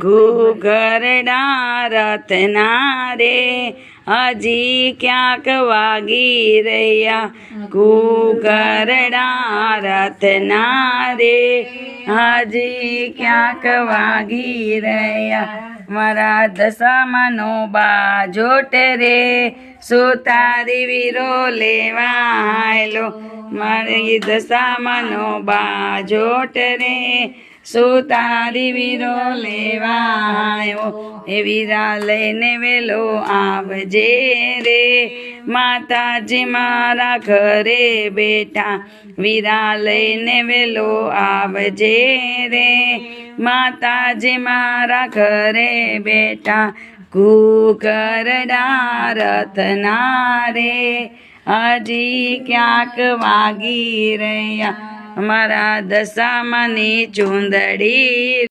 ઘૂઘરડા રથના રે હજી ક્યાંક વાગી રહ્યા, ઘૂઘરડા રથના રે હજી ક્યાંક વાગી રહ્યા. મારા દશામાનો બાજોટ રે સુતારી વીરો લેવાયેલો, મારી દશામાનો બાજોટ રે સુતારી વીરો લેવાયો. એ વીરા લઈને વેલો આવજે રે માતાજી મારા ઘરે બેઠા, વીરા લઈને વેલો આવજે રે માતાજી મારા ઘરે બેઠા. ઘૂઘરડા રથના રે હજી ક્યાંક વાગી રહ્યા, મારા દશામાની ચૂંદડી